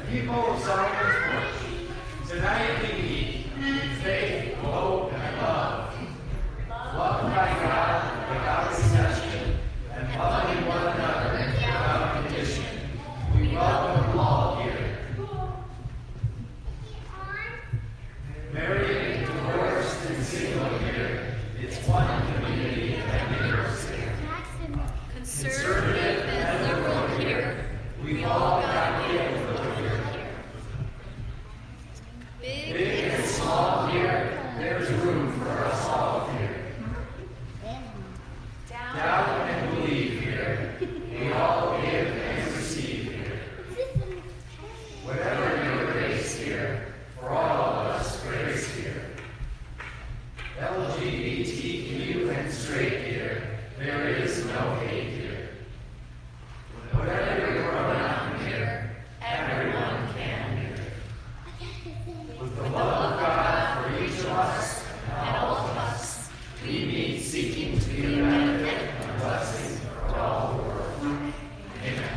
People of Solomon's Porch, tonight we meet in faith, hope, and love. Loved by God without exception, and loving one another without condition. We welcome all here. Married, divorced, and single here, it's one community that neighbors here. Conservative and liberal here, we've all got gift for the here. Big and small here, there's room for us all here. Doubt and believe here, we all give and receive here. Whatever your race here, for all of us grace here. LGBTQ and straight here, there is no hate here. Whatever your pronoun here, everyone can here. With the love of God for each of us and all of us, we meet seeking to be a benefit and blessing for all the world. Amen.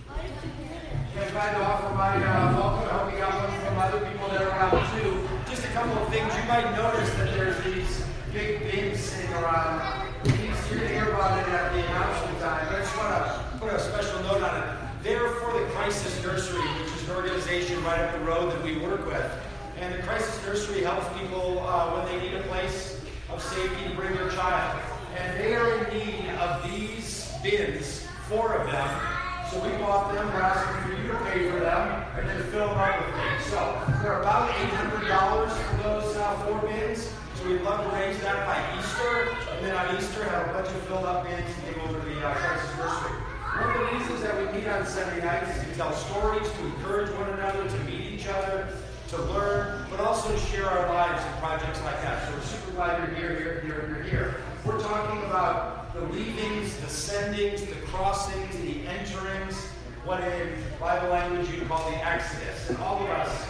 I'm glad to offer my welcome. I hope you got one from other people that are around too. Just a couple of things. You might notice that there's these big bins sitting around. You're going to hear about it at the announcement time, but I just want to put a special note on it. They're for the Crisis Nursery, which is an organization right up the road that we work with. And the Crisis Nursery helps people when they need a place of safety to bring their child. And they are in need of these bins, 4 of them. So we bought them, we're asking for you to pay for them, and then fill them up with things. So they're about $800 for those 4 bins. So we'd love to raise that by Easter, and then on Easter have a bunch of filled up bins to give over to the Crisis Nursery. One of the reasons that we meet on Sunday nights is to tell stories, to encourage one another, to meet each other, to learn, but also to share our lives in projects like that. So we're super glad you're here. We're talking about the leavings, the sendings, the crossings, the enterings, what in Bible language you call the Exodus. And all of us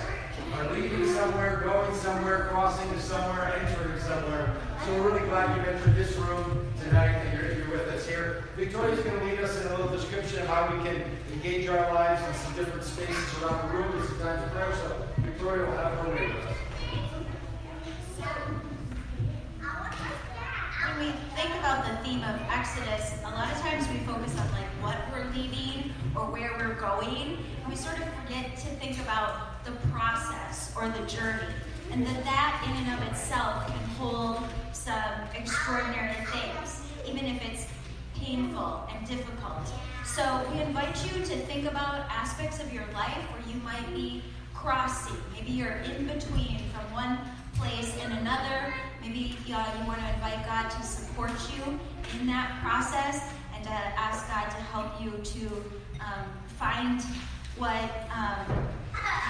are leaving somewhere, going somewhere, crossing to somewhere, entering somewhere. So we're really glad you've entered this room tonight and you're with us here. Victoria's going to lead us in a little description of how we can engage our lives in some different spaces around the room. It's a time of prayer, so Victoria will have her way with us. When we think about the theme of Exodus, a lot of times we focus on like what we're leaving or where we're going, and we sort of forget to think about the process or the journey, and that in and of itself can hold some extraordinary things, even if it's painful and difficult. So we invite you to think about aspects of your life where you might be crossing. Maybe you're in between from one place and another. Maybe you want to invite God to support you in that process and to ask God to help you to find what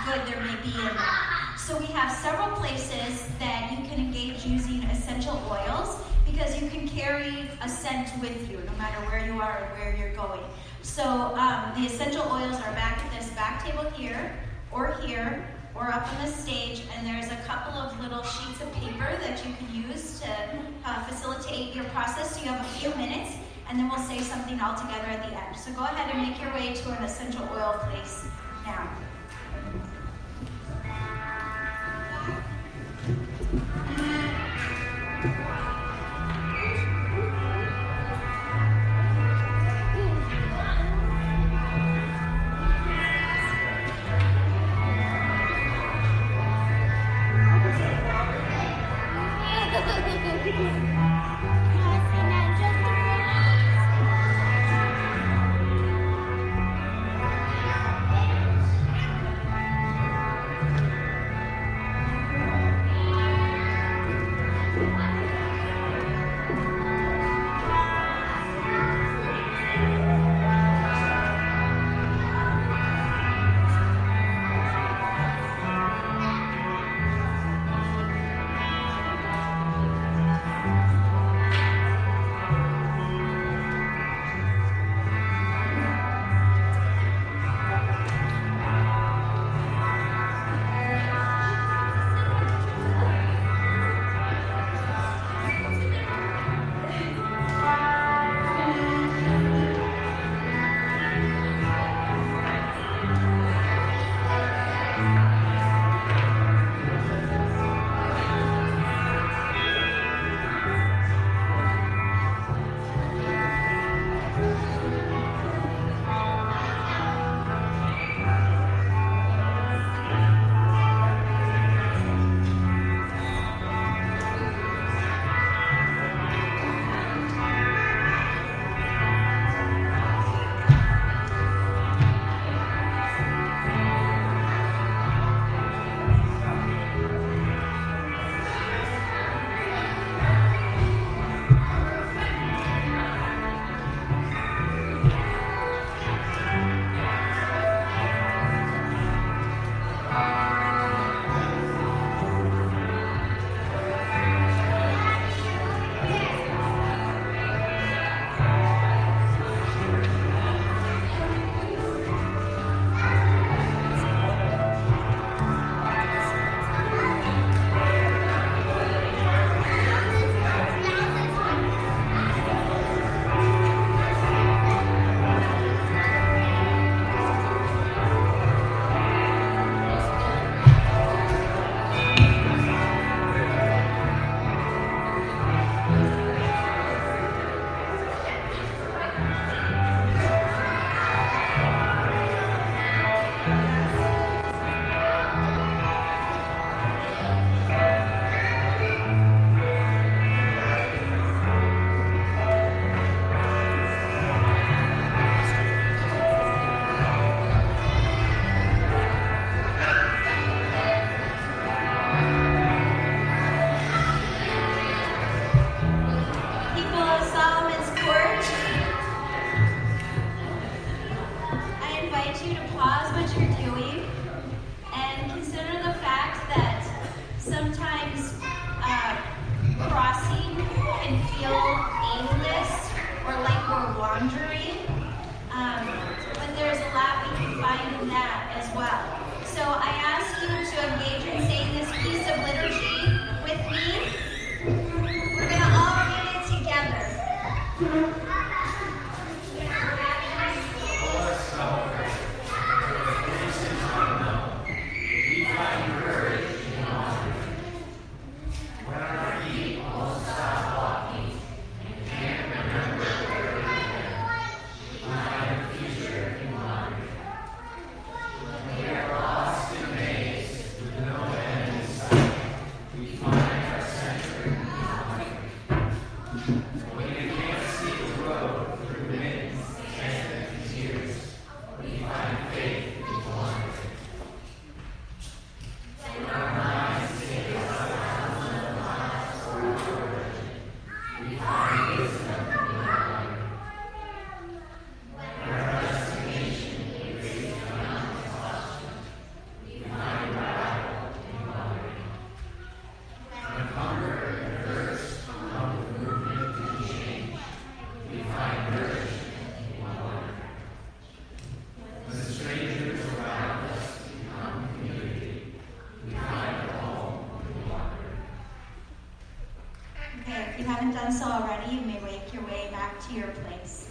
good there may be in that. So we have several places that you can engage using essential oils because you can carry a scent with you no matter where you are and where you're going. So the essential oils are back at this back table here or up on the stage, and there's a couple of little sheets of paper that you can use to facilitate your process. So you have a few minutes, and then we'll say something all together at the end. So go ahead and make your way to an essential oil place now. wandering, but there's a lot we can find in that as well. So I ask you to engage in saying this piece of liturgy with me. We're going to all read it together. If you haven't done so already, you may make your way back to your place.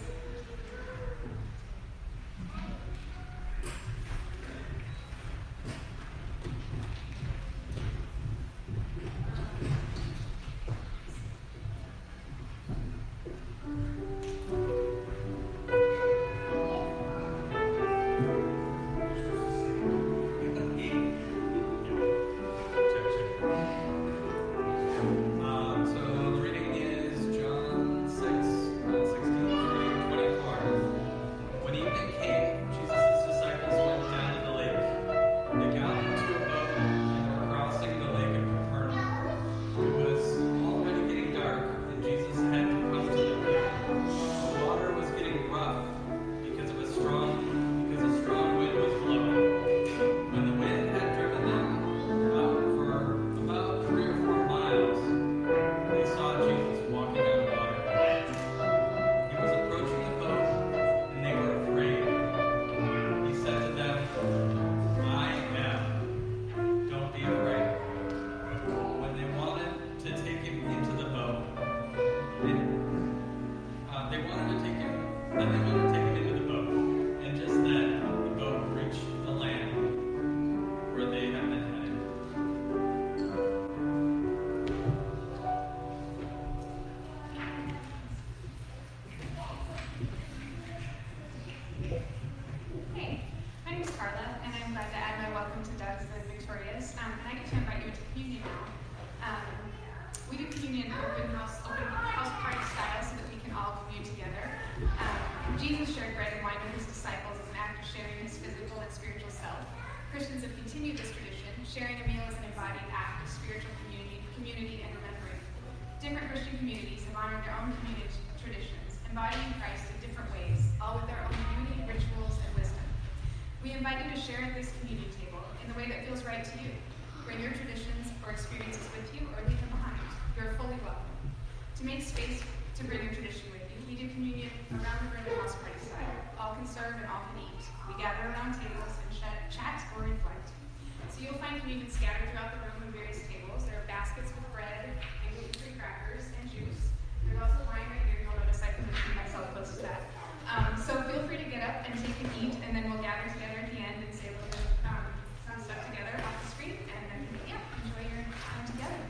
Jesus shared bread and wine with his disciples as an act of sharing his physical and spiritual self. Christians have continued this tradition. Sharing a meal is an embodied act of spiritual community and remembering. Different Christian communities have honored their own community traditions, embodying Christ in different ways, all with their own beauty, rituals, and wisdom. We invite you to share at this communion table in the way that feels right to you. Bring your traditions or experiences with you or leave them behind. You're fully welcome. To make space to bring your tradition with you, we do communion around the room at house party style. All can serve and all can eat. We gather around tables and chat or reflect. So you'll find communion scattered throughout the room on various tables. There are baskets with bread and gluten-free crackers and juice. There's also wine right here. You'll notice I positioned myself close to that. So feel free to get up and take and eat, and then we'll gather together at the end and say a little bit some stuff together off the screen, and then enjoy your time together.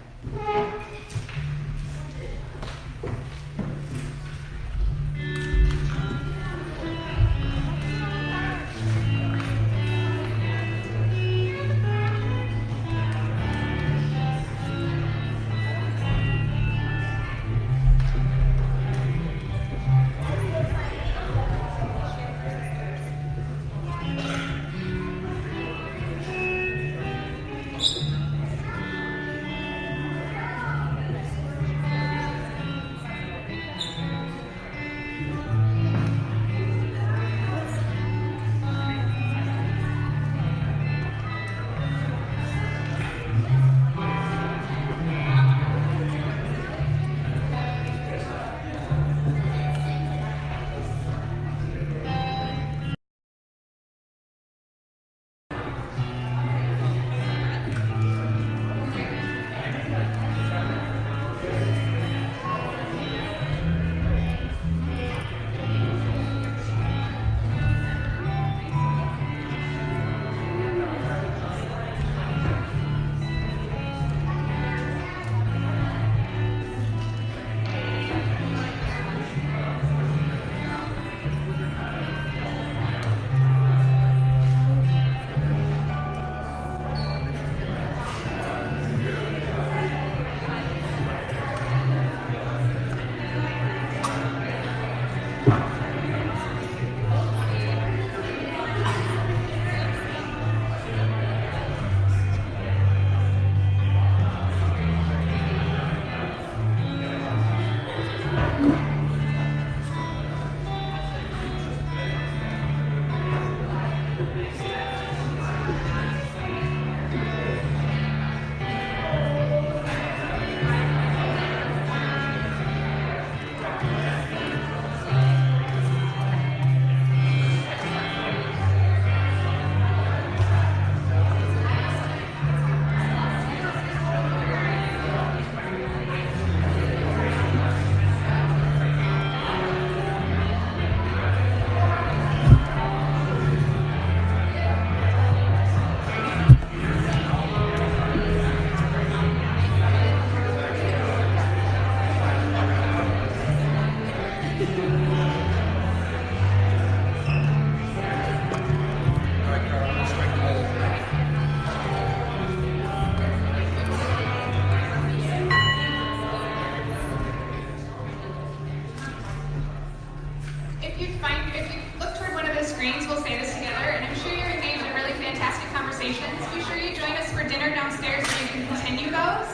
James will say this together, and I'm sure you're engaged in really fantastic conversations. Be sure you join us for dinner downstairs so you can continue those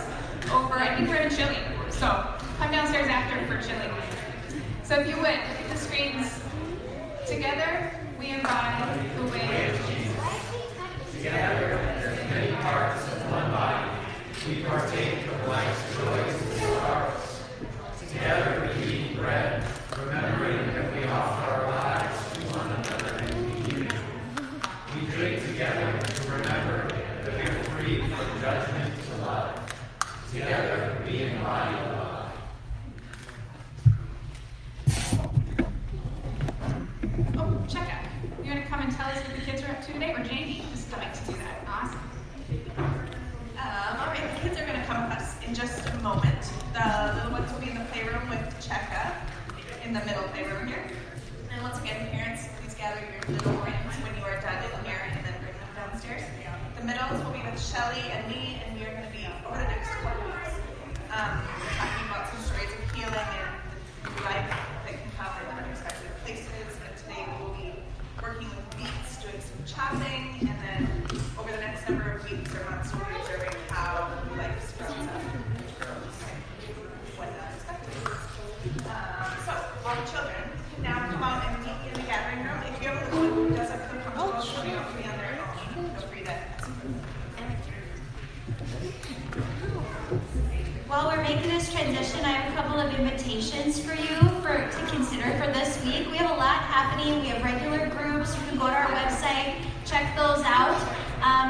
over, I think we're in chili. So come downstairs after for chili. So if you would, look at the screens. Together, we embody the way of Jesus. Together, as many parts of one body, we partake of life's joys and sorrows. Together we eat bread, remembering that we offer our lives to one another in community. We drink together to remember that we are free from judgment to love. Together we embody love. Oh, Checka, you want to come and tell us what the kids are up to today? Or Jamie, just like to do that. Awesome. All right, the kids are going to come with us in just a moment. The little ones will be in the playroom with Checka in the middle playroom here. And once again, parents, please gather your little ones when you are done in here and then bring them downstairs. The middles will be with Shelly and me, and we are going to be over the next 4 weeks talking about some stories of healing and the life that can come in unexpected places. And today we will be working with beets, doing some chopping, and then over the next number of weeks or months, we'll be observing how life sprouts up and grows when unexpected. So, all the children can now come out and meet in the gathering room. If you have a little one who doesn't feel comfortable showing up to be on their own, feel free to ask them. While we're making this transition, I have a couple of invitations for you to consider for this week. We have a lot happening. We have regular groups. You can go to our website, check those out.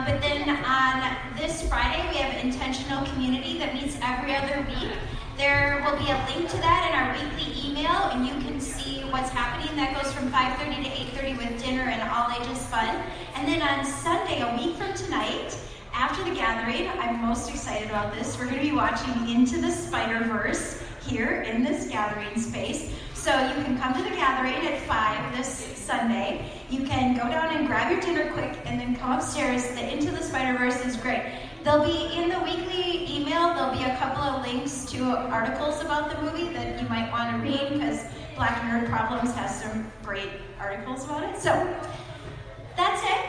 But then on this Friday, we have Intentional Community that meets every other week. There will be a link to that in our weekly email, and you can see what's happening. That goes from 5:30 to 8:30 with dinner and all ages fun. And then on Sunday, a week from tonight, after the gathering, I'm most excited about this. We're going to be watching Into the Spider-Verse here in this gathering space. So you can come to the gathering at 5 this Sunday. You can go down and grab your dinner quick and then come upstairs. The Into the Spider-Verse is great. There'll be in the weekly email, there'll be a couple of links to articles about the movie that you might want to read because Black Nerd Problems has some great articles about it. So that's it.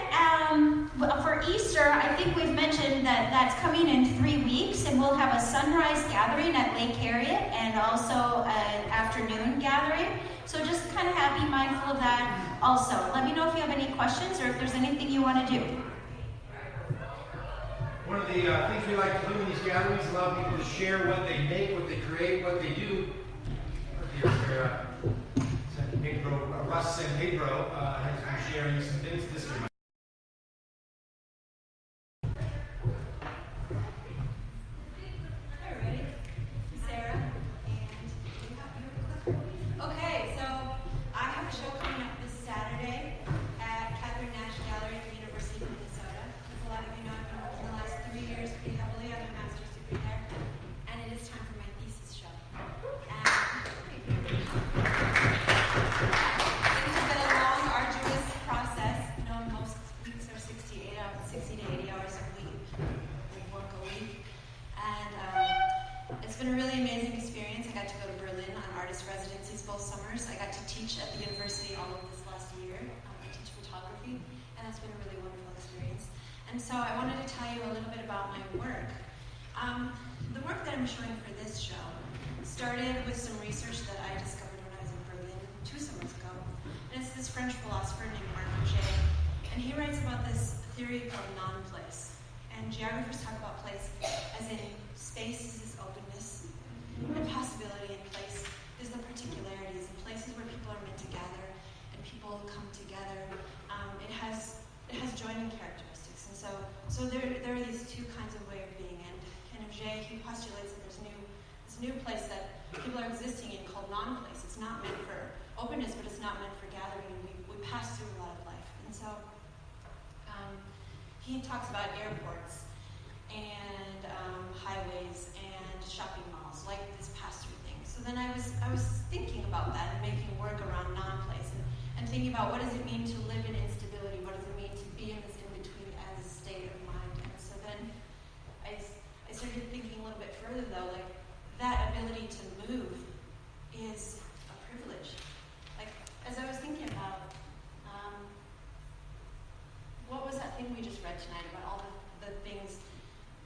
For Easter, I think we've mentioned that that's coming in 3 weeks, and we'll have a sunrise gathering at Lake Harriet and also an afternoon gathering. So just kind of be mindful of that also. Let me know if you have any questions or if there's anything you want to do. One of the things we like to do in these gatherings is allow people to share what they make, what they create, what they do. Russ San Pedro has been sharing some things this week. Okay, so I have a show coming up this Saturday at Catherine Nash Gallery at the University of Minnesota. As a lot of you know, I've been working the last 3 years pretty heavily on a master's degree there, and it is time for my thesis show. It has been a long, arduous process. You know, most weeks are 60 to 80 hours a week. We work a week, and it's been a really amazing experience. I got to go to Berlin on artist residencies both summers. I got to teach at the university all of this last year. I teach photography, and it's been a really wonderful experience. And so I wanted to tell you a little bit about my work. The work that I'm showing for this show started with some research that I discovered when I was in Berlin 2 summers ago. And it's this French philosopher named Marc Aurèle. And he writes about this theory called non-place. And geographers talk about place as in space is this openness, and possibility in place is the particularities, and places where people are meant to gather and people come together. It has joining characteristics, and so there are these 2 kinds of way of being. And Aurèle, he postulates that there's this new place that people are existing in called non-place. It's not meant for openness, but it's not meant for gathering. And we pass through a lot of life, and so he talks about airports and highways and shopping malls, like this pass-through thing. So then I was thinking about that and making work around non-place and thinking about what does it mean to live in instability, what does it mean to be in this in-between as a state of mind. And so then I started thinking a little bit further though, like that ability to move is a privilege. Like as I was thinking about read tonight about all the things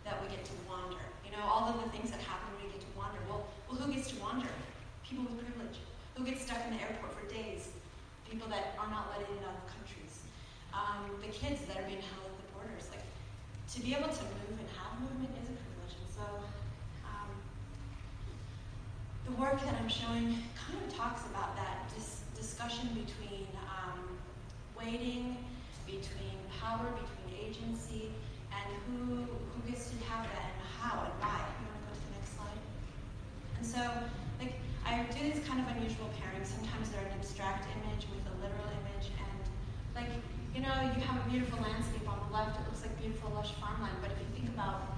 that we get to wander. You know, all of the things that happen when we get to wander. Well, who gets to wander? People with privilege. Who gets stuck in the airport for days? People that are not let in other countries. The kids that are being held at the borders. Like, to be able to move and have movement is a privilege. And so, the work that I'm showing kind of talks about that discussion between waiting, between power, between agency, and who gets to have that and how and why. You want to go to the next slide? And so, like, I do this kind of unusual pairing. Sometimes they're an abstract image with a literal image, and like, you know, you have a beautiful landscape on the left. It looks like beautiful, lush farmland. But if you think about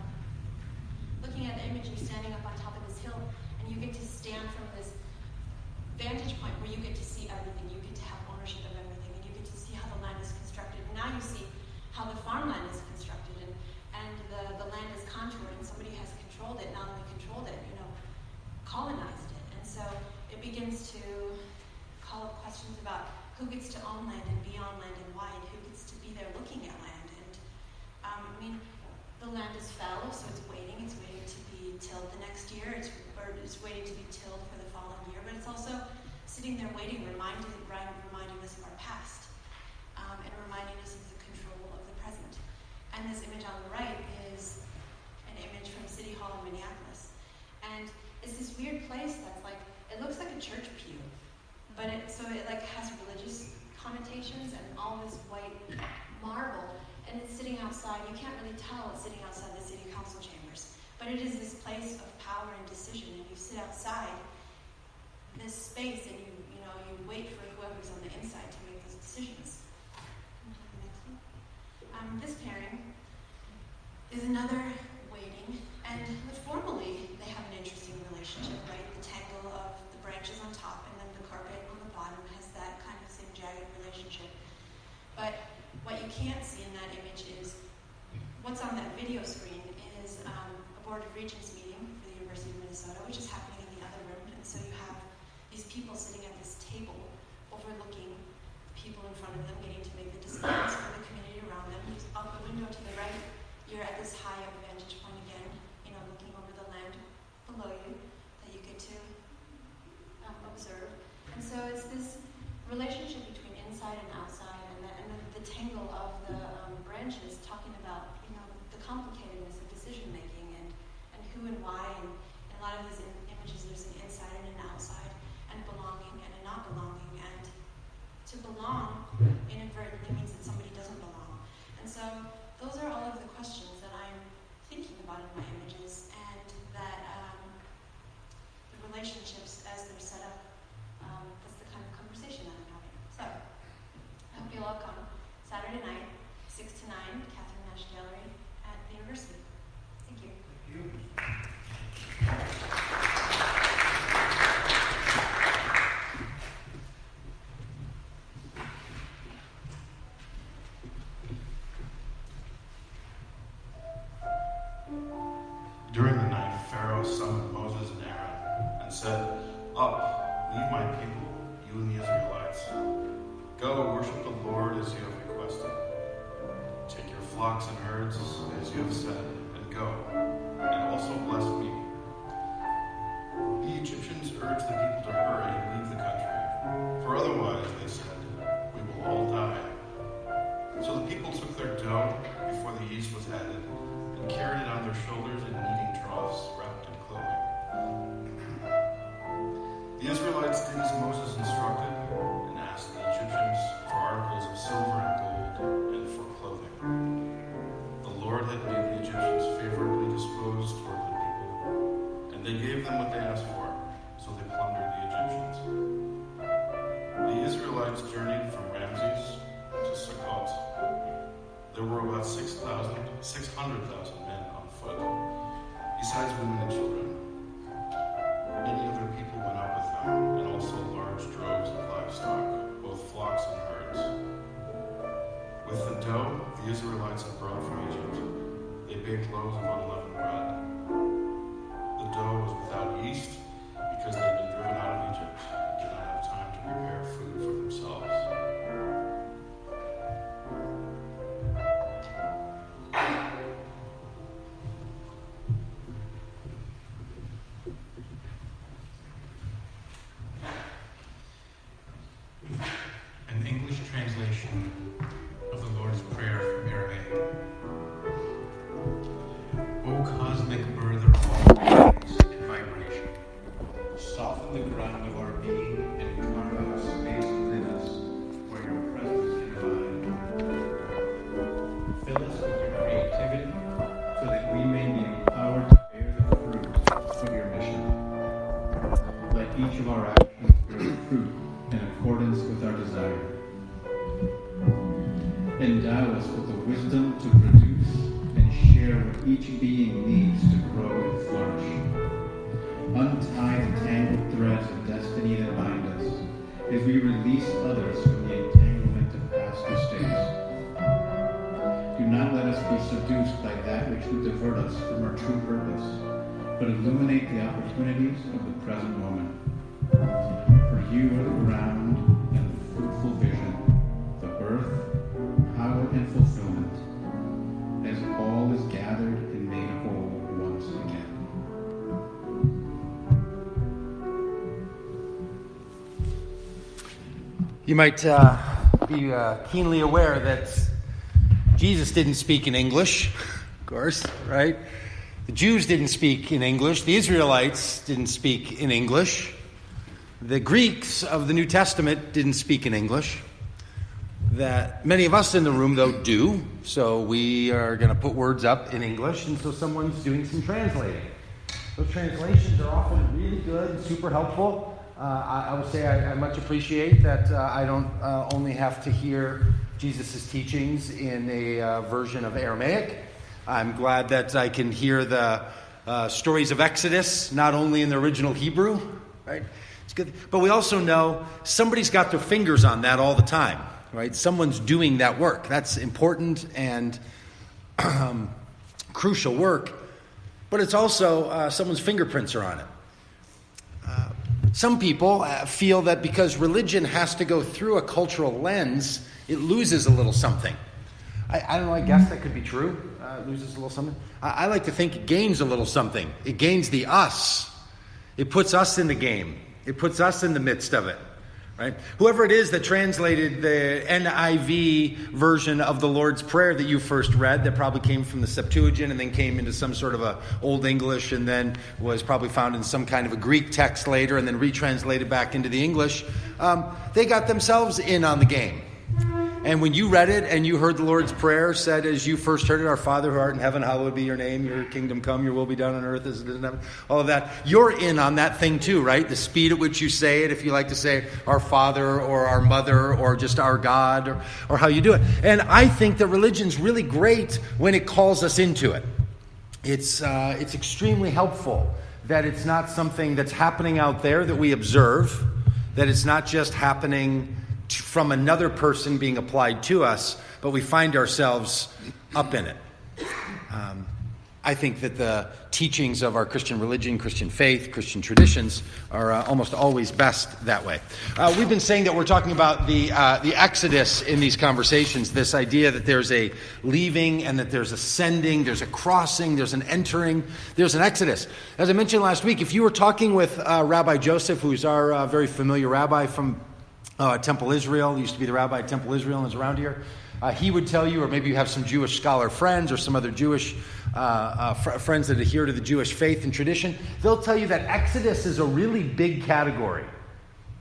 looking at the image, you're standing up on top of this hill, and you get to stand from this vantage point where you get to see everything. You get to have ownership of everything, and you get to see how the land is constructed. And now you see how the farmland is constructed, and the land is contoured, and somebody has controlled it. Not only controlled it, you know, colonized it. And so it begins to call up questions about who gets to own land and be on land and why, and who gets to be there looking at land. And I mean, the land is fallow, so it's waiting. It's waiting to be tilled the next year. It's waiting to be tilled for the following year. But it's also sitting there waiting, reminding us of our past, and reminding us of the control of the present. And this image on the right is an image from City Hall in Minneapolis. And it's this weird place that's like, it looks like a church pew, but it like has religious connotations and all this white marble, and it's sitting outside. You can't really tell it's sitting outside the city council chambers, but it is this place of power and decision, and you sit outside this space and you wait for whoever's on the inside to make those decisions. This pairing is another waiting, and formally they have an interesting relationship, right? The tangle of the branches on top and then the carpet on the bottom has that kind of same jagged relationship. But what you can't see in that image is what's on that video screen is a Board of Regents meeting for the University of Minnesota, which is happening in the other room. And so you have these people sitting at this table overlooking people in front of them, getting to make the decisions for the community around them. There's out the window to the right, you're at this high up vantage point again, looking over the land below you that you get to observe. And so it's this relationship between inside and outside, and the tangle of the branches talking about, the complicatedness of decision making and who and why. And in a lot of these images, there's an inside and an outside, and belonging and a not belonging. And to belong inadvertently means that somebody doesn't belong. And so those are all of the questions that I'm thinking about in my images, and that the relationships as they're set up, that's the kind of conversation that I'm having. So I hope you'll all come Saturday night, 6 to 9, Catherine Nash Gallery at the university. Thank you. Thank you. During the night, Pharaoh summoned Moses and Aaron and said, "Up, leave my people, you and the Israelites. Go, worship the Lord as you have requested. Take your flocks and herds as you have said, and go, and also bless me." The Egyptians urged the people to hurry and leave the country, for otherwise, they said, we will all die. So the people took their dough before the yeast was added, and carried it on their shoulders in kneading troughs wrapped in clothing. The Israelites did as Moses instructed, and asked the Egyptians for articles of silver and gold, and for clothing. The Lord had made the Egyptians favorably disposed toward the people, and they gave them what they asked for, so they plundered the Egyptians. The Israelites journeyed from Ramses to Sukkot. There were about 600,000 men on foot, besides women and children. Many other people went out with them, and also large droves of livestock, both flocks and herds. With the dough the Israelites had brought from Egypt, they baked loaves of unleavened bread. The dough was without yeast, the ground of our being and carve out space within us where your presence can abide. Fill us with your creativity so that we may be empowered to bear the fruit of your mission. Let each of our actions bear fruit in accordance with our desire. Endow us with the wisdom to produce and share what each being needs to grow and flourish. Untie the tangled threads of destiny that bind us as we release others from the entanglement of past mistakes. Do not let us be seduced by that which would divert us from our true purpose, but illuminate the opportunities of the present moment. For you are the ground and the fruitful vision, the birth, power, and fulfillment, as all is gathered and made whole once again. You might be keenly aware that Jesus didn't speak in English, of course, right? The Jews didn't speak in English. The Israelites didn't speak in English. The Greeks of the New Testament didn't speak in English. That many of us in the room, though, do. So we are going to put words up in English, and so someone's doing some translating. Those translations are often really good and super helpful. I would say I much appreciate that I don't only have to hear Jesus' teachings in a version of Aramaic. I'm glad that I can hear the stories of Exodus, not only in the original Hebrew, right? It's good. But we also know somebody's got their fingers on that all the time, right? Someone's doing that work. That's important and crucial work. But it's also someone's fingerprints are on it. Some people feel that because religion has to go through a cultural lens, it loses a little something. I don't know, I guess that could be true. It loses a little something. I like to think it gains a little something. It gains the us. It puts us in the game. It puts us in the midst of it. Right? Whoever it is that translated the NIV version of the Lord's Prayer that you first read, that probably came from the Septuagint and then came into some sort of a Old English and then was probably found in some kind of a Greek text later and then retranslated back into the English, they got themselves in on the game. And when you read it and you heard the Lord's Prayer said as you first heard it, Our Father who art in heaven, hallowed be your name, your kingdom come, your will be done on earth as it is in heaven, all of that, you're in on that thing too, right? The speed at which you say it, if you like to say our Father or our Mother or just our God or how you do it. And I think that religion's really great when it calls us into it. It's extremely helpful that it's not something that's happening out there that we observe, that it's not just happening from another person being applied to us, but we find ourselves up in it. I think that the teachings of our Christian religion, Christian faith, Christian traditions are almost always best that way. We've been saying that we're talking about the Exodus in these conversations, this idea that there's a leaving and that there's a sending, there's a crossing, there's an entering, there's an Exodus. As I mentioned last week, if you were talking with Rabbi Joseph, who's our very familiar rabbi from Temple Israel, used to be the rabbi at Temple Israel and is around here, he would tell you, or maybe you have some Jewish scholar friends or some other Jewish friends that adhere to the Jewish faith and tradition, they'll tell you that Exodus is a really big category.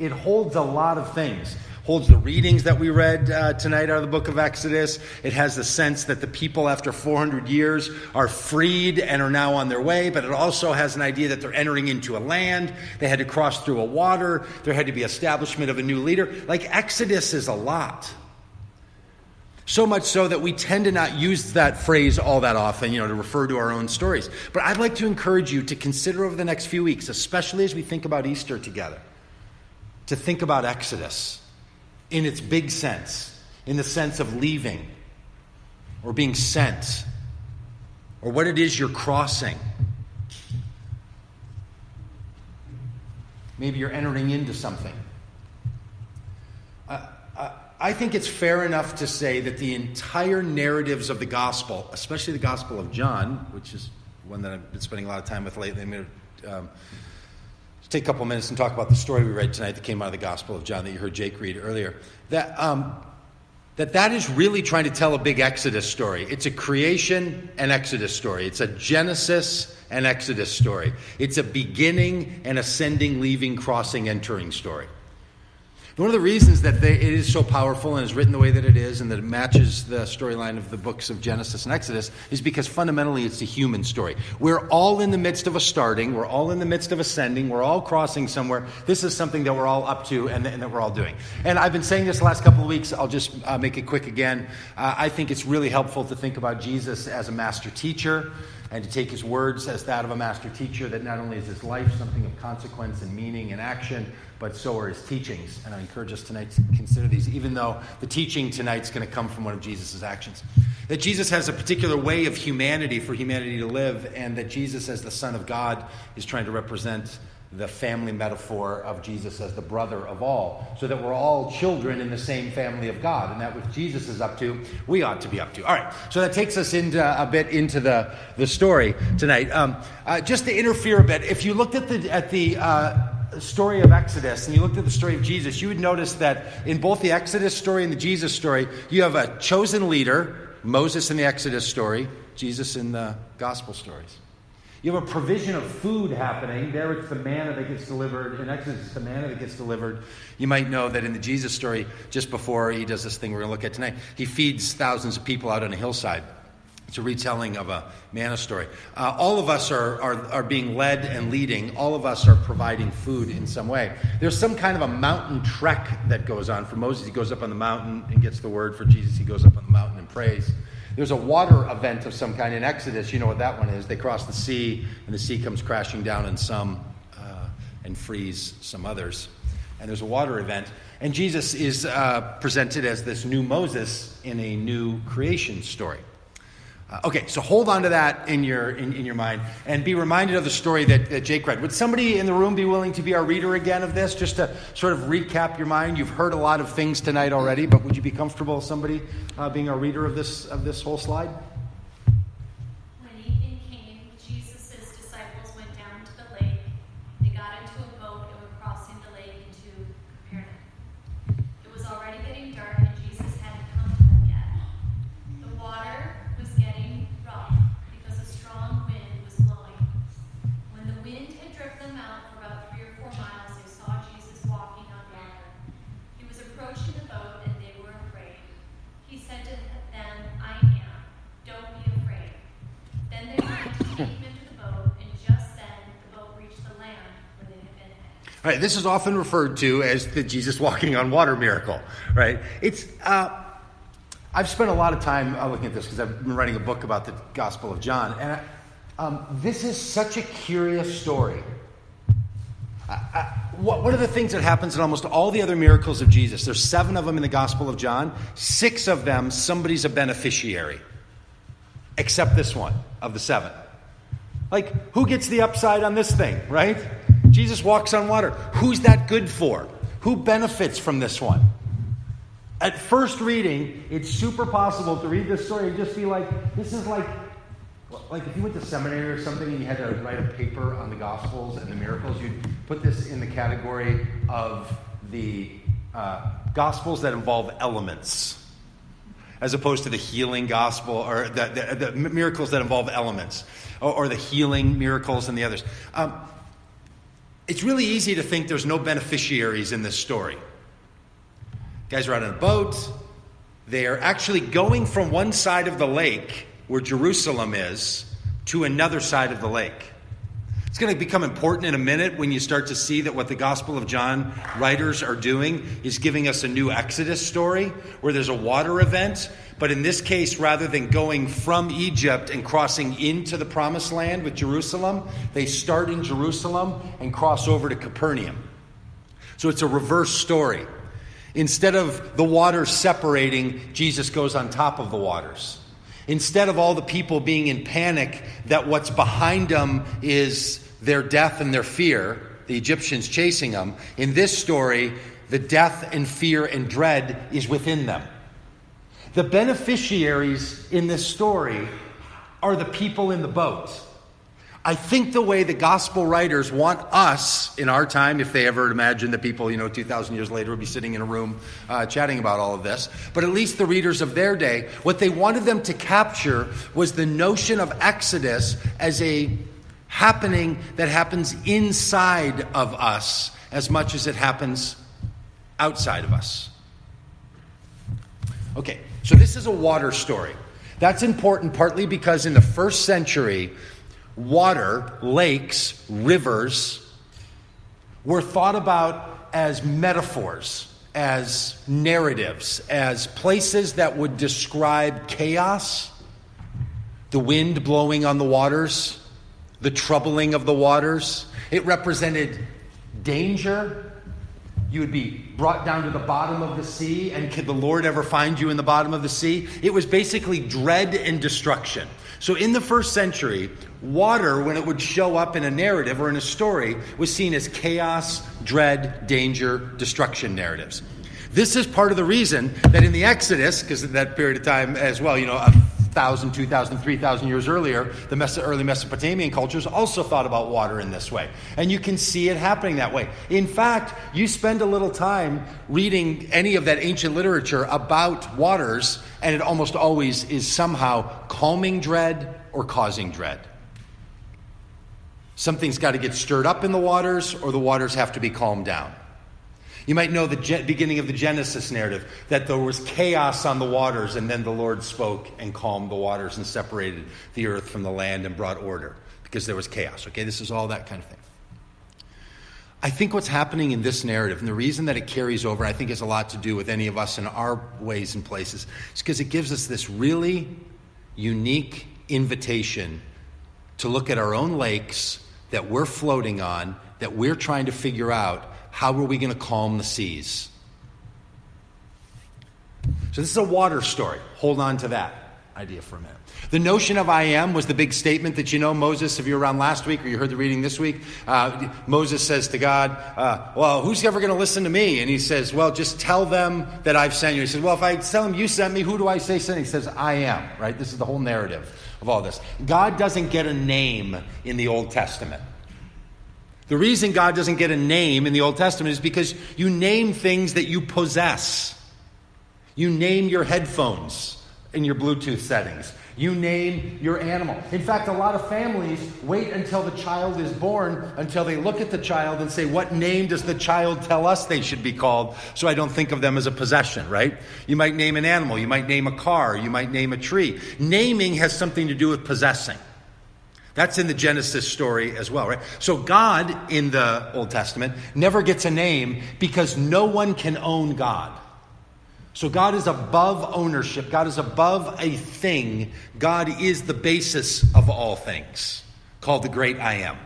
It holds a lot of things. Holds the readings that we read tonight out of the book of Exodus. It has the sense that the people after 400 years are freed and are now on their way, but it also has an idea that they're entering into a land. They had to cross through a water. There had to be establishment of a new leader. Like Exodus is a lot. So much so that we tend to not use that phrase all that often, to refer to our own stories. But I'd like to encourage you to consider over the next few weeks, especially as we think about Easter together, to think about Exodus in its big sense, in the sense of leaving or being sent, or what it is you're crossing. Maybe you're entering into something. I think it's fair enough to say that the entire narratives of the gospel, especially the Gospel of John, which is one that I've been spending a lot of time with lately, I'm going to take a couple minutes and talk about the story we read tonight that came out of the Gospel of John that you heard Jake read earlier. That that is really trying to tell a big Exodus story. It's a creation and Exodus story. It's a Genesis and Exodus story. It's a beginning and ascending, leaving, crossing, entering story. One of the reasons that it is so powerful and is written the way that it is and that it matches the storyline of the books of Genesis and Exodus is because fundamentally it's a human story. We're all in the midst of a starting. We're all in the midst of ascending. We're all crossing somewhere. This is something that we're all up to and that we're all doing. And I've been saying this the last couple of weeks. I'll just make it quick again. I think it's really helpful to think about Jesus as a master teacher and to take his words as that of a master teacher, that not only is his life something of consequence and meaning and action, but so are his teachings. And I encourage us tonight to consider these, even though the teaching tonight's going to come from one of Jesus' actions. That Jesus has a particular way of humanity for humanity to live, and that Jesus as the Son of God is trying to represent the family metaphor of Jesus as the brother of all, so that we're all children in the same family of God, and that what Jesus is up to, we ought to be up to. All right, so that takes us into a bit into the story tonight. Just to interfere a bit, if you looked at the story of Exodus and you looked at the story of Jesus, you would notice that in both the Exodus story and the Jesus story, you have a chosen leader, Moses in the Exodus story, Jesus in the gospel stories. You have a provision of food happening. There it's the manna that gets delivered. In Exodus, it's the manna that gets delivered. You might know that in the Jesus story, just before he does this thing we're going to look at tonight, he feeds thousands of people out on a hillside. It's a retelling of a manna story. All of us are being led and leading. All of us are providing food in some way. There's some kind of a mountain trek that goes on. For Moses, he goes up on the mountain and gets the word. For Jesus, he goes up on the mountain and prays. There's a water event of some kind in Exodus. You know what that one is. They cross the sea, and the sea comes crashing down on some and frees some others. And there's a water event. And Jesus is presented as this new Moses in a new creation story. Okay, so hold on to that in your mind and be reminded of the story that Jake read. Would somebody in the room be willing to be our reader again of this, just to sort of recap your mind? You've heard a lot of things tonight already, but would you be comfortable somebody being our reader of this whole slide? When evening came, Jesus' disciples went down to the lake. They got into a boat and were crossing the lake into Capernaum. It was already getting dark and Jesus hadn't come to them yet. The water was getting rough because a strong wind was blowing. When the wind had driven them out for about 3 or 4 miles, they saw Jesus walking on water. He was approaching the boat and they were afraid. He said to them, "I am. Don't be afraid." Then they ran to take him into the boat, and just then the boat reached the land where they had been headed. All right, this is often referred to as the Jesus walking on water miracle, right? It's I've spent a lot of time looking at this because I've been writing a book about the Gospel of John, and this is such a curious story. One of the things that happens in almost all the other miracles of Jesus, there's 7 of them in the Gospel of John, 6 of them, somebody's a beneficiary, except this one of the 7. Like, who gets the upside on this thing, right? Jesus walks on water. Who's that good for? Who benefits from this one? At first reading, it's super possible to read this story and just be like, this is like if you went to seminary or something and you had to write a paper on the Gospels and the miracles, you'd put this in the category of the Gospels that involve elements, as opposed to the healing gospel or the miracles that involve elements, or the healing miracles and the others. It's really easy to think there's no beneficiaries in this story. Guys are out on a boat. They are actually going from one side of the lake, where Jerusalem is, to another side of the lake. It's going to become important in a minute when you start to see that what the Gospel of John writers are doing is giving us a new Exodus story where there's a water event. But in this case, rather than going from Egypt and crossing into the Promised Land with Jerusalem, they start in Jerusalem and cross over to Capernaum. So it's a reverse story. Instead of the waters separating, Jesus goes on top of the waters. Instead of all the people being in panic that what's behind them is their death and their fear, the Egyptians chasing them, in this story, the death and fear and dread is within them. The beneficiaries in this story are the people in the boat, I think the way the gospel writers want us in our time, if they ever imagined that people, 2,000 years later would be sitting in a room chatting about all of this, but at least the readers of their day, what they wanted them to capture was the notion of Exodus as a happening that happens inside of us as much as it happens outside of us. Okay, so this is a water story. That's important partly because in the first century, water, lakes, rivers were thought about as metaphors, as narratives, as places that would describe chaos, the wind blowing on the waters, the troubling of the waters. It represented danger. You would be brought down to the bottom of the sea, and could the Lord ever find you in the bottom of the sea? It was basically dread and destruction. So in the first century, water, when it would show up in a narrative or in a story, was seen as chaos, dread, danger, destruction narratives. This is part of the reason that in the Exodus, because in that period of time as well, 1,000, 2,000, 3,000 years earlier, the early Mesopotamian cultures also thought about water in this way. And you can see it happening that way. In fact, you spend a little time reading any of that ancient literature about waters, and it almost always is somehow calming dread or causing dread. Something's got to get stirred up in the waters, or the waters have to be calmed down. You might know the beginning of the Genesis narrative, that there was chaos on the waters, and then the Lord spoke and calmed the waters and separated the earth from the land and brought order, because there was chaos. Okay, this is all that kind of thing. I think what's happening in this narrative, and the reason that it carries over, I think has a lot to do with any of us in our ways and places, is because it gives us this really unique invitation to look at our own lakes that we're floating on, that we're trying to figure out, how are we going to calm the seas? So this is a water story. Hold on to that idea for a minute. The notion of I am was the big statement that Moses, if you were around last week or you heard the reading this week, Moses says to God, well, who's ever going to listen to me? And he says, well, just tell them that I've sent you. He says, well, if I tell them you sent me, who do I say sent? He says, I am, right? This is the whole narrative of all this. God doesn't get a name in the Old Testament. The reason God doesn't get a name in the Old Testament is because you name things that you possess. You name your headphones in your Bluetooth settings. You name your animal. In fact, a lot of families wait until the child is born, until they look at the child and say, what name does the child tell us they should be called, so I don't think of them as a possession, right? You might name an animal. You might name a car. You might name a tree. Naming has something to do with possessing. That's in the Genesis story as well, right? So God in the Old Testament never gets a name because no one can own God. So God is above ownership. God is above a thing. God is the basis of all things, called the great I am.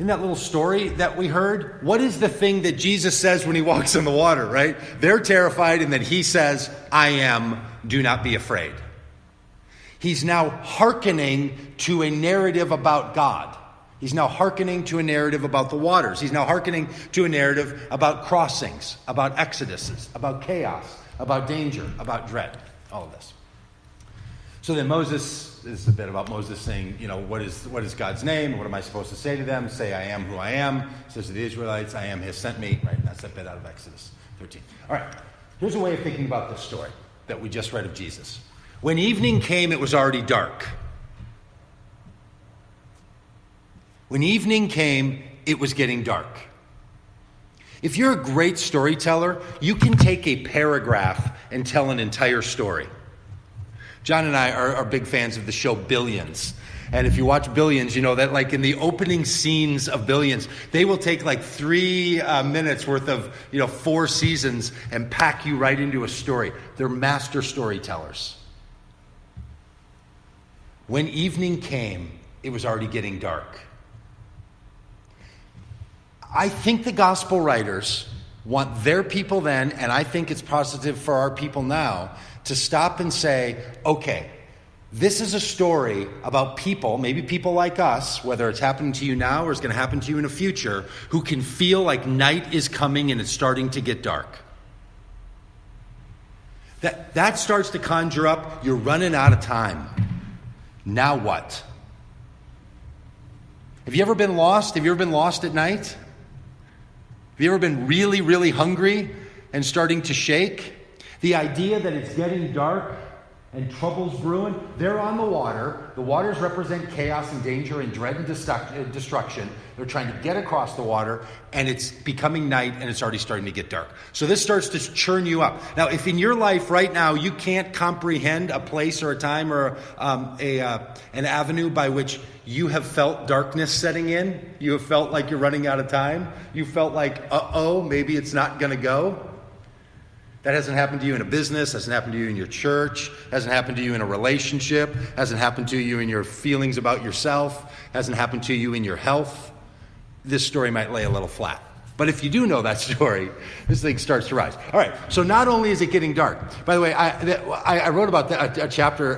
In that little story that we heard, what is the thing that Jesus says when he walks on the water, right? They're terrified, and then he says, I am, do not be afraid. He's now hearkening to a narrative about God. He's now hearkening to a narrative about the waters. He's now hearkening to a narrative about crossings, about exoduses, about chaos, about danger, about dread, all of this. So then this is a bit about Moses saying, what is God's name? What am I supposed to say to them? Say, I am who I am. Says to the Israelites, I am has sent me. Right, and that's that bit out of Exodus 13. All right, here's a way of thinking about this story that we just read of Jesus. When evening came, it was already dark. When evening came, it was getting dark. If you're a great storyteller, you can take a paragraph and tell an entire story. John and I are big fans of the show Billions. And if you watch Billions, you know that like in the opening scenes of Billions, they will take like 3 minutes worth of, 4 seasons and pack you right into a story. They're master storytellers. When evening came, it was already getting dark. I think the gospel writers want their people then, and I think it's positive for our people now, to stop and say, okay, this is a story about people, maybe people like us, whether it's happening to you now or it's going to happen to you in the future, who can feel like night is coming and it's starting to get dark. That starts to conjure up, you're running out of time. Now what? Have you ever been lost? Have you ever been lost at night? Have you ever been really, really hungry and starting to shake? The idea that it's getting dark and trouble's brewing, they're on the water. The waters represent chaos and danger and dread and destruction. They're trying to get across the water, and it's becoming night, and it's already starting to get dark. So this starts to churn you up. Now, if in your life right now you can't comprehend a place or a time or an avenue by which you have felt darkness setting in, you have felt like you're running out of time, you felt like, maybe it's not going to go. That hasn't happened to you in a business, hasn't happened to you in your church, hasn't happened to you in a relationship, hasn't happened to you in your feelings about yourself, hasn't happened to you in your health. This story might lay a little flat. But if you do know that story, this thing starts to rise. All right, so not only is it getting dark. By the way, I wrote about a chapter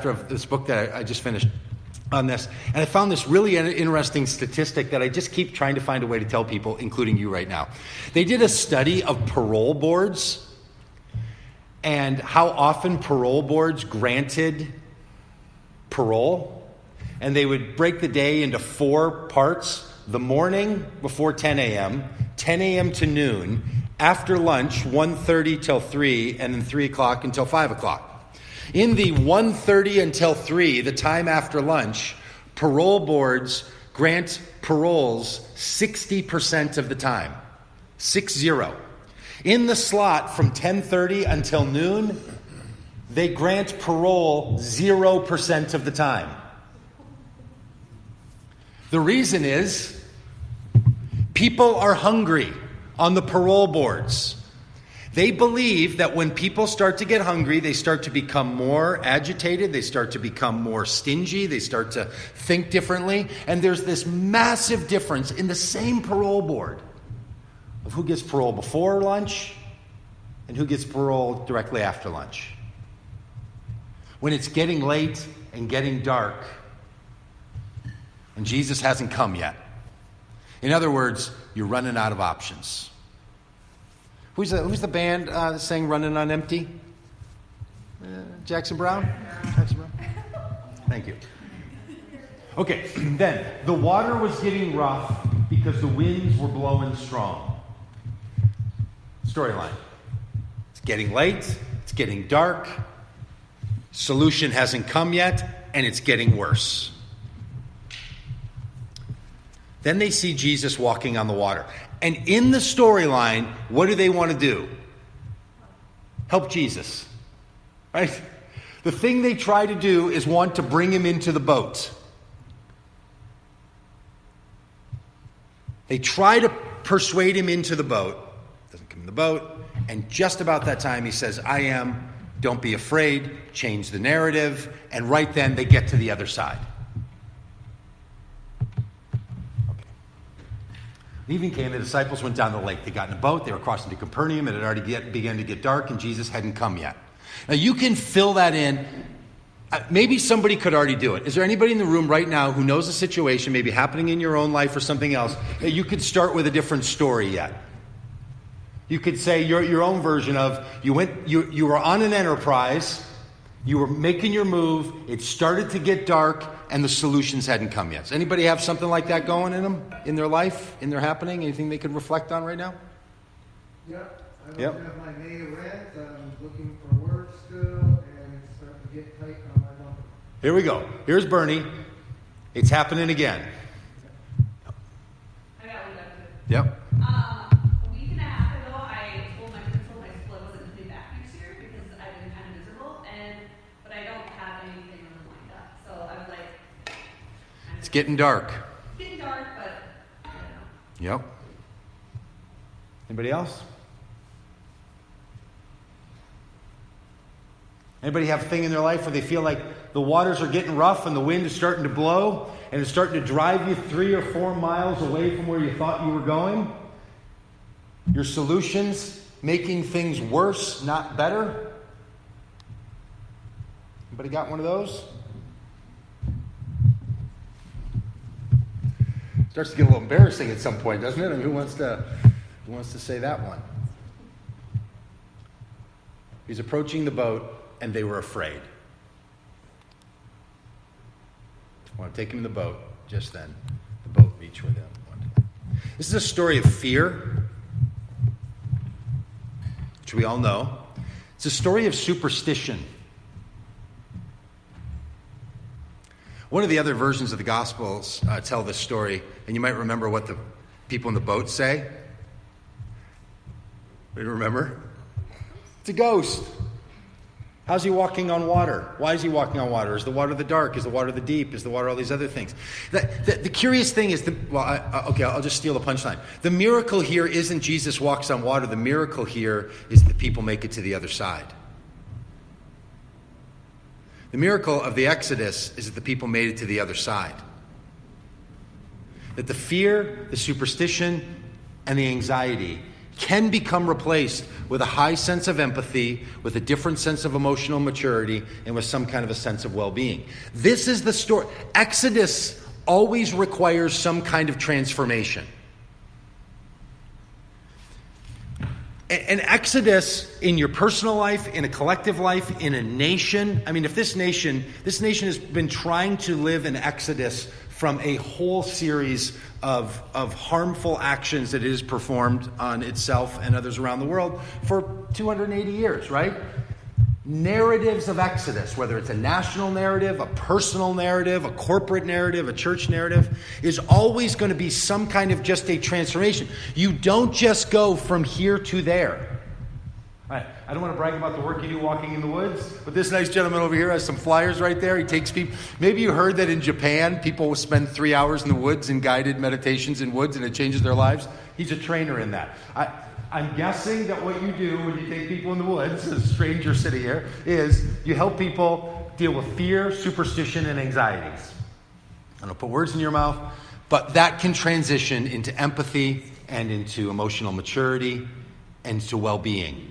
of this book that I just finished on this, and I found this really interesting statistic that I just keep trying to find a way to tell people, including you right now. They did a study of parole boards and how often parole boards granted parole. And they would break the day into 4 parts: the morning before 10 a.m., 10 a.m. to noon, after lunch, 1:30 till 3, and then 3 o'clock until 5 o'clock. In the 1:30 until 3, the time after lunch, parole boards grant paroles 60% of the time. 60. In the slot from 10:30 until noon, they grant parole 0% of the time. The reason is people are hungry on the parole boards. They believe that when people start to get hungry, they start to become more agitated, they start to become more stingy, they start to think differently, and there's this massive difference in the same parole board of who gets parole before lunch and who gets parole directly after lunch. When it's getting late and getting dark, and Jesus hasn't come yet. In other words, you're running out of options. Who's the band that sang "Running on Empty"? Jackson Brown? Jackson Brown? Thank you. Okay, then the water was getting rough because the winds were blowing strong. Storyline. It's getting late, it's getting dark, solution hasn't come yet, and it's getting worse. Then they see Jesus walking on the water. And in the storyline, what do they want to do? Help Jesus. Right? The thing they try to do is want to bring him into the boat. They try to persuade him into the boat. Doesn't come in the boat. And just about that time, he says, "I am. Don't be afraid." Change the narrative. And right then, they get to the other side. Evening came, the disciples went down the lake. They got in a boat, they were crossing to Capernaum, it had already begun to get dark, and Jesus hadn't come yet. Now you can fill that in. Maybe somebody could already do it. Is there anybody in the room right now who knows a situation, maybe happening in your own life or something else, that you could start with a different story yet? You could say your own version of, you were on an enterprise, you were making your move, it started to get dark, and the solutions hadn't come yet. Does anybody have something like that going in them, in their life, in their happening? Anything they could reflect on right now? Yep. I don't have my May rent. I'm looking for work still, and it's starting to get tight on my number. Here we go. Here's Bernie. It's happening again. I got one. Yep. A week and a half ago, I told my principal my school wasn't coming back next year because I've been kind of miserable, but I don't have anything really lined up. So I was like, It's getting dark. It's getting dark, but I don't know. Yep. Anybody else? Anybody have a thing in their life where they feel like the waters are getting rough and the wind is starting to blow and it's starting to drive you 3 or 4 miles away from where you thought you were going? Your solutions making things worse, not better? Anybody got one of those? Starts to get a little embarrassing at some point, doesn't it? I mean, who wants to say that one? He's approaching the boat, and they were afraid. I want to take him in the boat. Just then, the boat reached where they wanted to go. This is a story of fear, which we all know. It's a story of superstition. One of the other versions of the Gospels tell this story, and you might remember what the people in the boat say. You remember? It's a ghost. How's he walking on water? Why is he walking on water? Is the water the dark? Is the water the deep? Is the water all these other things? The curious thing is, I'll just steal the punchline. The miracle here isn't Jesus walks on water. The miracle here is that people make it to the other side. The miracle of the Exodus is that the people made it to the other side. That the fear, the superstition, and the anxiety can become replaced with a high sense of empathy, with a different sense of emotional maturity, and with some kind of a sense of well-being. This is the story. Exodus always requires some kind of transformation. An exodus in your personal life, in a collective life, in a nation. I mean, if this nation has been trying to live an exodus from a whole series of harmful actions that it has performed on itself and others around the world for 280 years, right? Narratives of exodus, whether it's a national narrative, a personal narrative, a corporate narrative, a church narrative, is always going to be some kind of just a transformation. You don't just go from here to there. All right. I don't want to brag about the work you do walking in the woods, but this nice gentleman over here has some flyers right there. He takes people. Maybe you heard that in Japan, people will spend 3 hours in the woods in guided meditations in woods, and it changes their lives. He's a trainer in that. I'm guessing that what you do when you take people in the woods, as a stranger sitting here, is you help people deal with fear, superstition, and anxieties. I don't put words in your mouth, but that can transition into empathy and into emotional maturity and to well-being.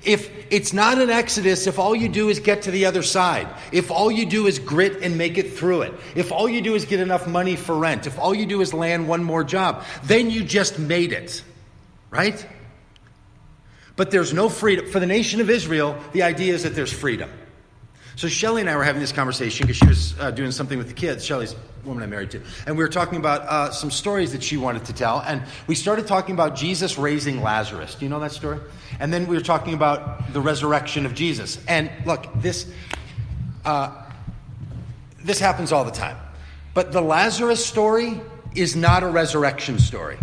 If it's not an exodus, if all you do is get to the other side, if all you do is grit and make it through it, if all you do is get enough money for rent, if all you do is land one more job, then you just made it, right? But there's no freedom. For the nation of Israel, the idea is that there's freedom. So Shelley and I were having this conversation because she was doing something with the kids. Shelley's the woman I'm married to. And we were talking about some stories that she wanted to tell. And we started talking about Jesus raising Lazarus. Do you know that story? And then we were talking about the resurrection of Jesus. And look, this happens all the time. But the Lazarus story is not a resurrection story.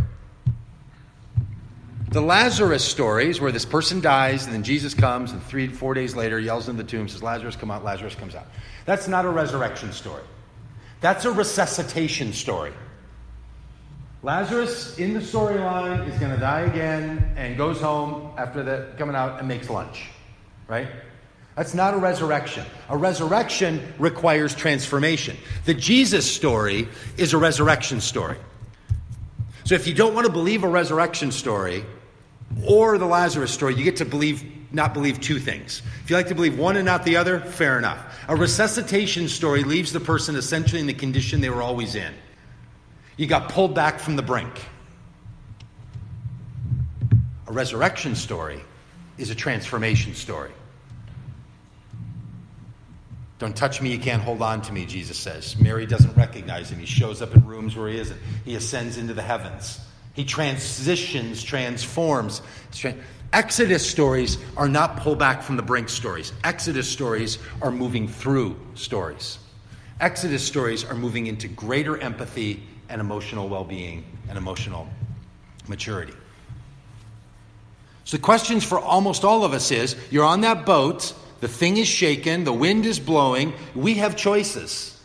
The Lazarus story is where this person dies and then Jesus comes and 3 to 4 days later yells in the tomb, says, Lazarus, come out. Lazarus comes out. That's not a resurrection story. That's a resuscitation story. Lazarus in the storyline is going to die again and goes home after that coming out and makes lunch, right? That's not a resurrection. A resurrection requires transformation. The Jesus story is a resurrection story. So if you don't want to believe a resurrection story or the Lazarus story, you get to not believe two things. If you like to believe one and not the other, fair enough. A resuscitation story leaves the person essentially in the condition they were always in. You got pulled back from the brink. A resurrection story is a transformation story. Don't touch me, you can't hold on to me, Jesus says. Mary doesn't recognize him. He shows up in rooms where he isn't. He ascends into the heavens. He transitions, transforms. Exodus stories are not pull back from the brink stories. Exodus stories are moving through stories. Exodus stories are moving into greater empathy and emotional well-being and emotional maturity. So the questions for almost all of us is, you're on that boat, the thing is shaken, the wind is blowing, we have choices.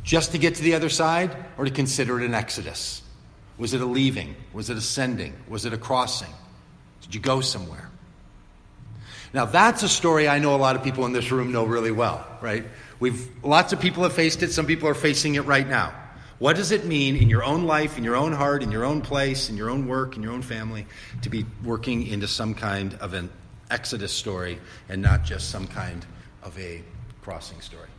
Just to get to the other side or to consider it an exodus? Was it a leaving? Was it ascending? Was it a crossing? Did you go somewhere? Now that's a story I know a lot of people in this room know really well, right? Lots of people have faced it. Some people are facing it right now. What does it mean in your own life, in your own heart, in your own place, in your own work, in your own family, to be working into some kind of an Exodus story and not just some kind of a crossing story?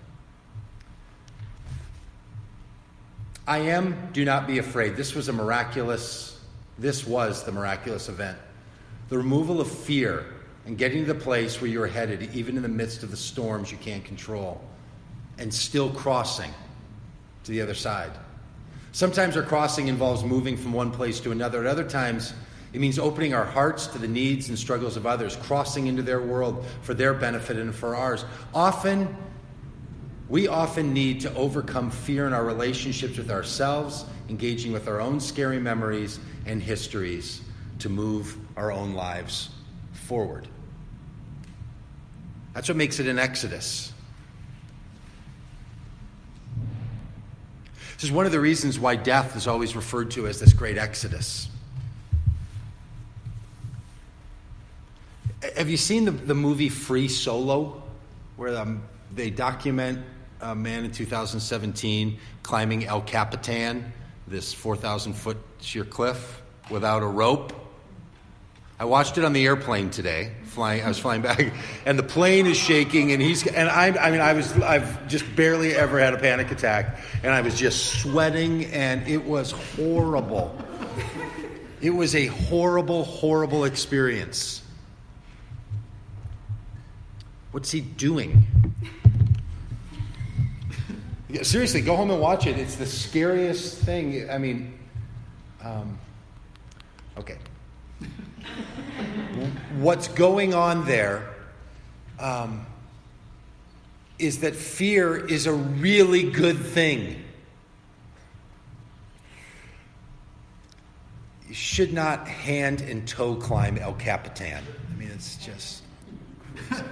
Do not be afraid. This was the miraculous event. The removal of fear and getting to the place where you're headed, even in the midst of the storms you can't control, and still crossing to the other side. Sometimes our crossing involves moving from one place to another. At other times, it means opening our hearts to the needs and struggles of others, crossing into their world for their benefit and for ours. We often need to overcome fear in our relationships with ourselves, engaging with our own scary memories and histories to move our own lives forward. That's what makes it an exodus. This is one of the reasons why death is always referred to as this great exodus. Have you seen the movie Free Solo, where they document a man in 2017 climbing El Capitan, this 4,000-foot sheer cliff, without a rope? I watched it on the airplane today. I was flying back, and the plane is shaking, and I've just barely ever had a panic attack, and I was just sweating, and it was horrible. It was a horrible, horrible experience. What's he doing? Yeah, seriously, go home and watch it. It's the scariest thing. I mean, okay. What's going on there is that fear is a really good thing. You should not hand and toe climb El Capitan. I mean, it's just crazy.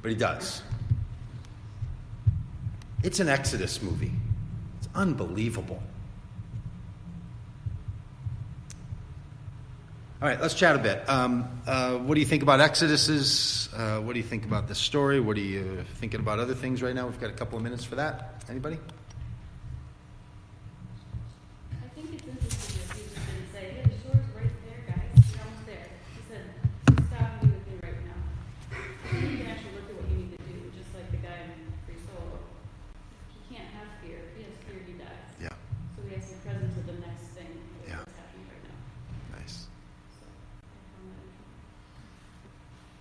But he does. It's an Exodus movie. It's unbelievable. All right, let's chat a bit. What do you think about Exoduses? What do you think about this story? What are you thinking about other things right now? We've got a couple of minutes for that. Anybody? I think it's interesting that Jesus didn't say, hey, the shore's right there, guys. You're almost there. He said, stop and be with me right now. I think you can actually look at what you need to do, just like the guy in Free Solo. He can't have fear. If he has fear, he dies. Yeah. So he has to be present to the next thing Yeah. that's happening right now. Nice. So I found that interesting.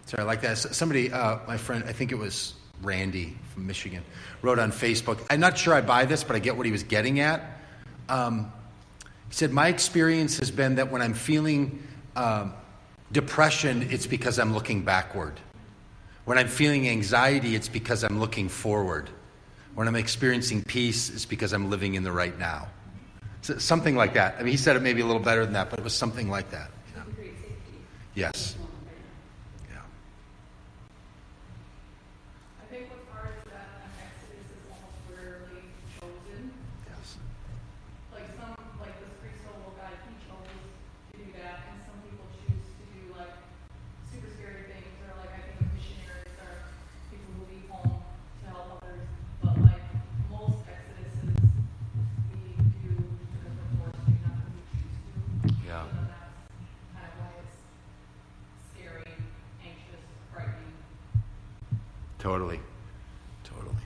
Sorry, I like that. Somebody, my friend, I think it was Randy from Michigan, wrote on Facebook. I'm not sure I buy this, but I get what he was getting at. He said, my experience has been that when I'm feeling depression, it's because I'm looking backward. When I'm feeling anxiety, it's because I'm looking forward. When I'm experiencing peace, it's because I'm living in the right now. So, something like that. I mean, he said it maybe a little better than that, but it was something like that. You know? Create safety. Yes. Yeah. I think what's hard is that an exodus is almost rarely chosen. Yes. Like this Free Solo guy, he chose to do that, and some people choose to do like super scary things, or like I think missionaries are people who leave home to help others. But like most exoduses, we do because we're forced to, not because we choose to. Yeah. So then that's kind of why it's scary, anxious, frightening. Totally. Totally.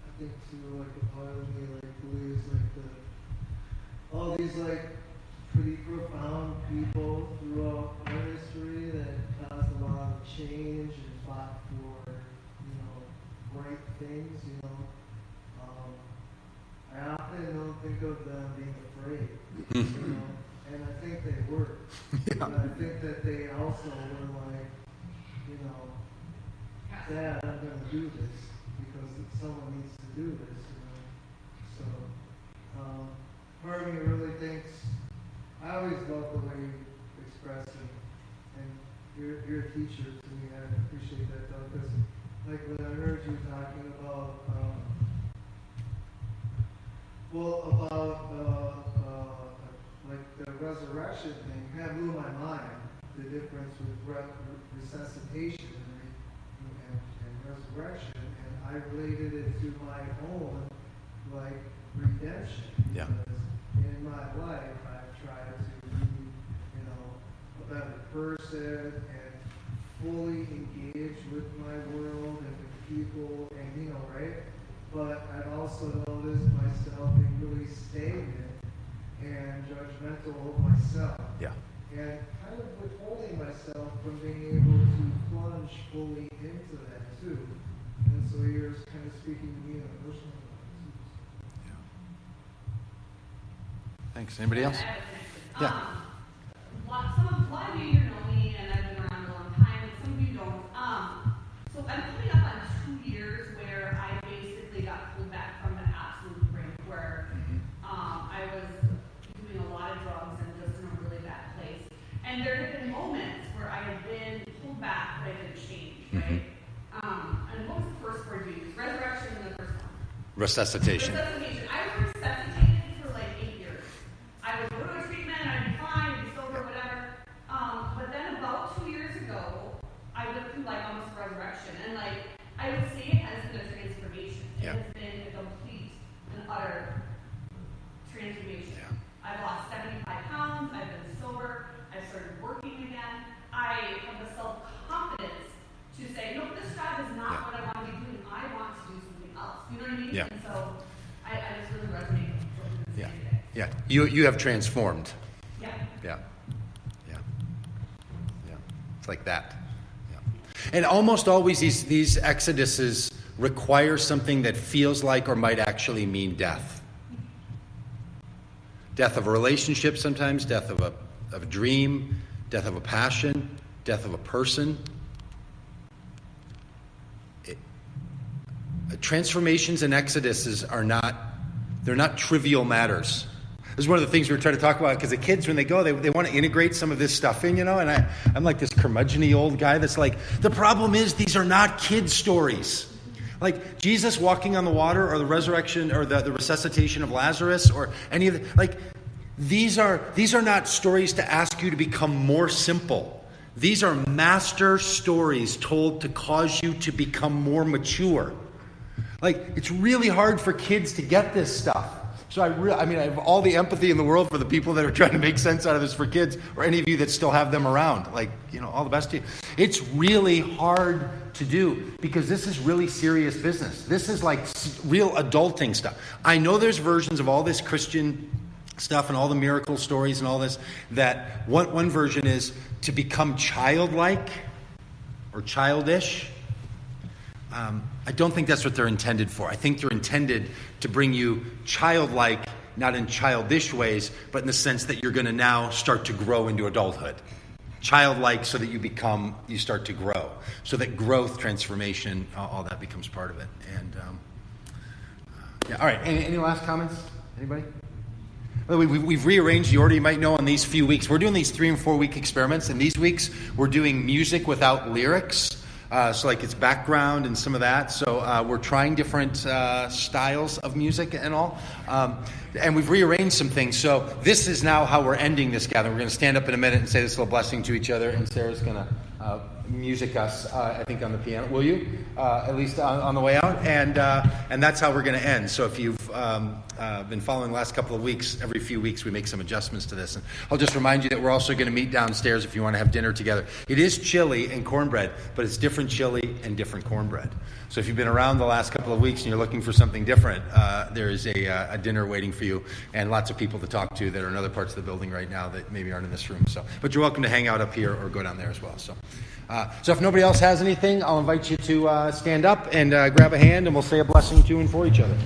I think too, like a part of me like believes like all these like pretty profound people throughout our history that caused a lot of change and fought for, right things, I often don't think of them being afraid, and I think they were. Yeah. And I think that they also were like, Dad, I'm going to do this because someone needs to do this, So, part of me really thinks, I always love the way you express it, and you're a teacher to me, and I appreciate that though, because like when I heard you talking about, like the resurrection thing, kind of blew my mind, the difference with resuscitation and resurrection, and I related it to my own, like, redemption. Yeah. Because in my life, I've tried to be, a better person and fully engage with my world and with people, and, right? But I've also noticed myself being really stagnant and judgmental of myself. Yeah. And kind of withholding myself from being able to plunge fully into that too. And so you're kind of speaking to me on a personal level. Thanks. Anybody else? Yeah. A lot of you here know me, and I've been around a long time, and some of you don't. So I'm coming up on 2 years where I basically got pulled back from the absolute brink, where I was doing a lot of drugs and just in a really bad place. And there have been moments where I have been pulled back, but I didn't change, right? And what was the first word you used? Resurrection and the first one? Resuscitation. Resuscitation. I was resuscitated for like 8 years. I would go to a treatment, I'd be fine, I'd be sober, whatever. But then about 2 years ago, I went through like almost resurrection. And like, I would say it has been a transformation. It has been a complete and utter transformation. I've lost 75 pounds, I've been sober, I've started working again. I have the self-confidence to say, no, this job is not what I want to be doing. I want to do something else. You know what I mean? Yeah. And so I just really resonate with what you're saying today. Yeah. You have transformed. Yeah. Yeah. It's like that. Yeah. And almost always these exoduses require something that feels like or might actually mean death. Death of a relationship sometimes, death of a dream, death of a passion, death of a person. Transformations and exoduses they're not trivial matters. This is one of the things we were trying to talk about, because the kids, when they go, they want to integrate some of this stuff in, and I'm like this curmudgeon-y old guy that's like, the problem is these are not kid stories. Like Jesus walking on the water, or the resurrection, or the resuscitation of Lazarus, or any of the, like, these are not stories to ask you to become more simple. These are master stories told to cause you to become more mature. Like, it's really hard for kids to get this stuff. So I have all the empathy in the world for the people that are trying to make sense out of this for kids, or any of you that still have them around. Like, all the best to you. It's really hard to do, because this is really serious business. This is like real adulting stuff. I know there's versions of all this Christian stuff and all the miracle stories and all this, that one version is to become childlike or childish. I don't think that's what they're intended for. I think they're intended to bring you childlike, not in childish ways, but in the sense that you're going to now start to grow into adulthood. Childlike, so that you start to grow. So that growth, transformation, all that becomes part of it. And all right. Any last comments? Anybody? Well, we've rearranged the order. You might know on these few weeks. We're doing these 3 and 4 week experiments, and these weeks we're doing music without lyrics. So like it's background and some of that. So we're trying different styles of music and all. And we've rearranged some things. So this is now how we're ending this gathering. We're going to stand up in a minute and say this little blessing to each other. And Sarah's going to music us, I think, on the piano. Will you? At least on the way out. And that's how we're going to end. So if you've been following the last couple of weeks, every few weeks we make some adjustments to this. And I'll just remind you that we're also going to meet downstairs if you want to have dinner together. It is chili and cornbread, but it's different chili and different cornbread. So if you've been around the last couple of weeks and you're looking for something different, there is a dinner waiting for you, and lots of people to talk to that are in other parts of the building right now that maybe aren't in this room. So, but you're welcome to hang out up here or go down there as well. So if nobody else has anything, I'll invite you to stand up and grab a hand, and we'll say a blessing to and for each other.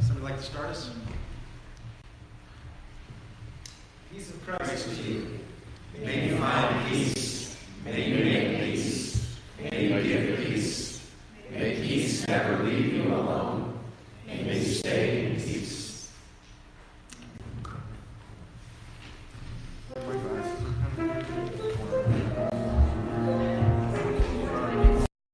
Somebody like to start us? Peace of Christ to you. May you find peace